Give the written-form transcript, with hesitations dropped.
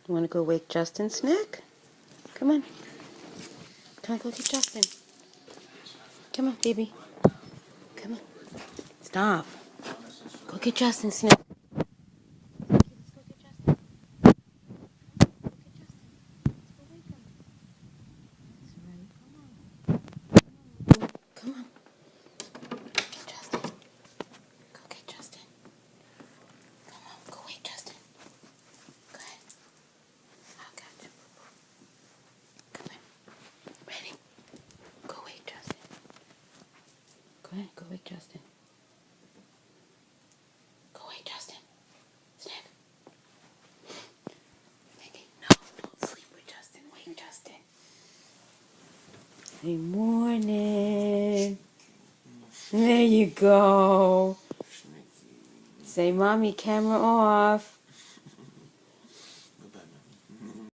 You want to go wake Justin, Snack? Come on. Come on, go get Justin. Come on, baby. Come on. Stop. Go get Justin, Snack. Let's go get Justin. Go get Justin. Let's go wake him. That's right. Come on. Come on. Get Justin. Go get Justin. Come on. Go wake Justin. Go ahead. I got you. Come on. Ready? Go wake Justin. Go ahead. Go wake Justin. Go wake Justin. Snack. No, don't sleep with Justin. Wake Justin. Good morning. There you go. Say, Mommy, camera off.